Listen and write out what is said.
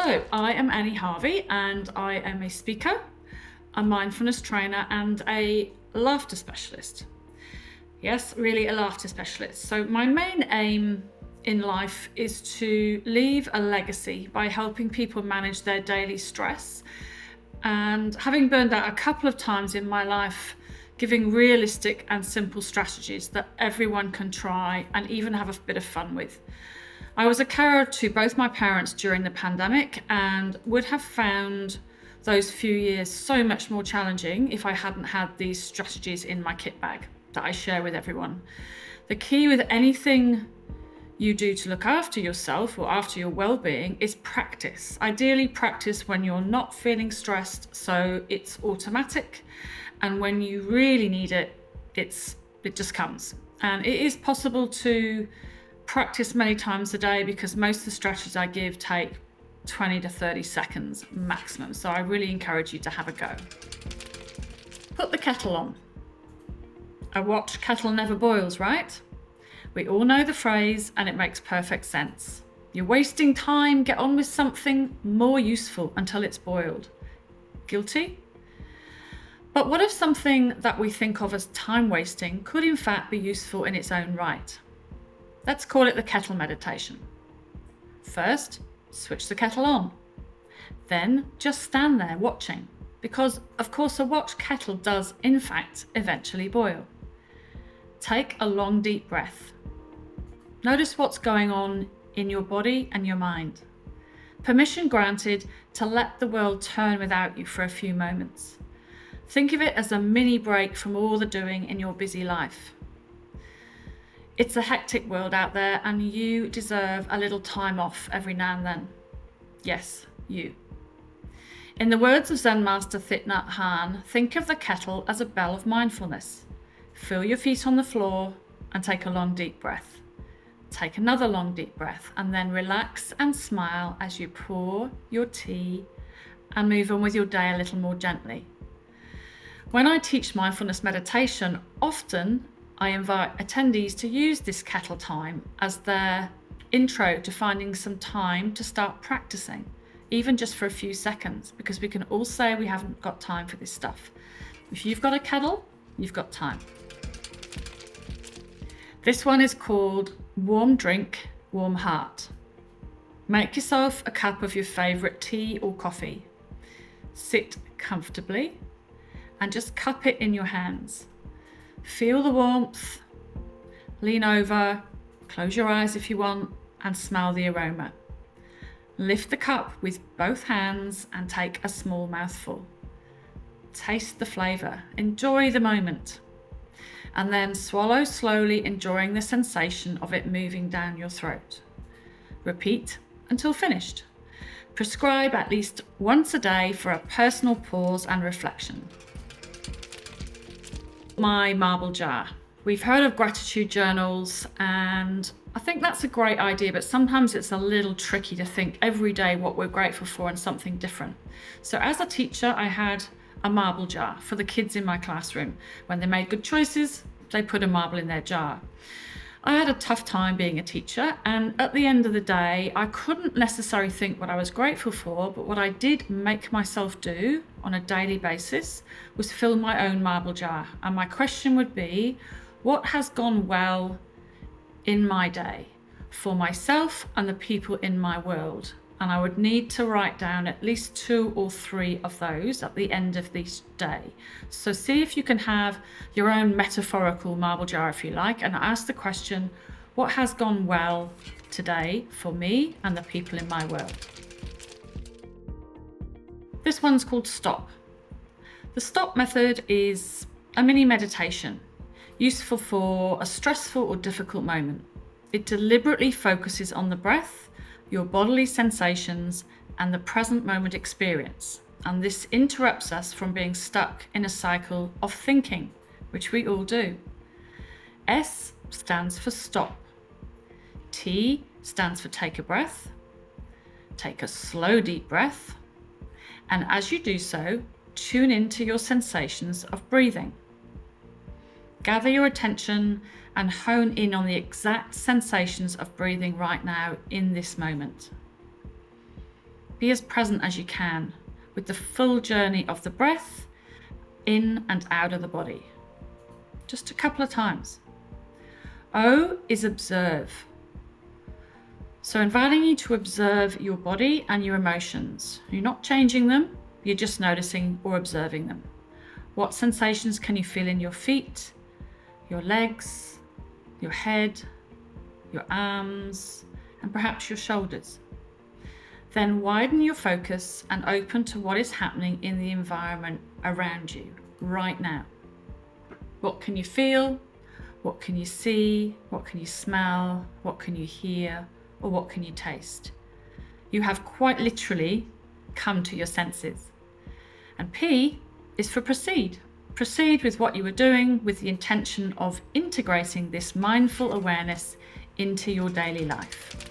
So, I am Annie Harvey and I am a speaker, a mindfulness trainer and a laughter specialist. Yes, really a laughter specialist. So my main aim in life is to leave a legacy by helping people manage their daily stress. And having burned out a couple of times in my life, giving realistic and simple strategies that everyone can try and even have a bit of fun with. I was a carer to both my parents during the pandemic and would have found those few years so much more challenging if I hadn't had these strategies in my kit bag that I share with everyone. The key with anything you do to look after yourself or after your well-being is practice. Ideally practice when you're not feeling stressed, so it's automatic, and when you really need it, it just comes. And it is possible to practice many times a day because most of the strategies I give take 20 to 30 seconds maximum. So I really encourage you to have a go. Put the kettle on. A watched kettle never boils, right? We all know the phrase and it makes perfect sense. You're wasting time, get on with something more useful until it's boiled. Guilty? But what if something that we think of as time wasting could in fact be useful in its own right? Let's call it the kettle meditation. First, switch the kettle on. Then just stand there watching, because of course a watched kettle does in fact eventually boil. Take a long deep breath. Notice what's going on in your body and your mind. Permission granted to let the world turn without you for a few moments. Think of it as a mini break from all the doing in your busy life. It's a hectic world out there and you deserve a little time off every now and then. Yes, you. In the words of Zen Master Thich Nhat Hanh, think of the kettle as a bell of mindfulness. Feel your feet on the floor and take a long deep breath. Take another long deep breath and then relax and smile as you pour your tea and move on with your day a little more gently. When I teach mindfulness meditation, often I invite attendees to use this kettle time as their intro to finding some time to start practicing, even just for a few seconds, because we can all say we haven't got time for this stuff. If you've got a kettle, you've got time. This one is called Warm Drink, Warm Heart. Make yourself a cup of your favourite tea or coffee. Sit comfortably and just cup it in your hands. Feel the warmth, lean over, close your eyes if you want, and smell the aroma. Lift the cup with both hands and take a small mouthful. Taste the flavour, enjoy the moment, and then swallow slowly, enjoying the sensation of it moving down your throat. Repeat until finished. Prescribe at least once a day for a personal pause and reflection. My marble jar. We've heard of gratitude journals and I think that's a great idea, but sometimes it's a little tricky to think every day what we're grateful for and something different. So as a teacher, I had a marble jar for the kids in my classroom. When they made good choices, they put a marble in their jar. I had a tough time being a teacher, and at the end of the day, I couldn't necessarily think what I was grateful for, but what I did make myself do on a daily basis was fill my own marble jar. And my question would be, what has gone well in my day for myself and the people in my world? And I would need to write down at least 2 or 3 of those at the end of each day. So see if you can have your own metaphorical marble jar if you like, and ask the question, what has gone well today for me and the people in my world? This one's called Stop. The Stop method is a mini meditation, useful for a stressful or difficult moment. It deliberately focuses on the breath, your bodily sensations, and the present moment experience. And this interrupts us from being stuck in a cycle of thinking, which we all do. S stands for stop. T stands for take a breath. Take a slow, deep breath. And as you do so, tune into your sensations of breathing. Gather your attention and hone in on the exact sensations of breathing right now in this moment. Be as present as you can with the full journey of the breath in and out of the body. Just a couple of times. O is observe. So inviting you to observe your body and your emotions. You're not changing them, you're just noticing or observing them. What sensations can you feel in your feet, your legs, your head, your arms, and perhaps your shoulders? Then widen your focus and open to what is happening in the environment around you right now. What can you feel? What can you see? What can you smell? What can you hear? Or what can you taste? You have quite literally come to your senses. And P is for proceed. Proceed with what you are doing with the intention of integrating this mindful awareness into your daily life.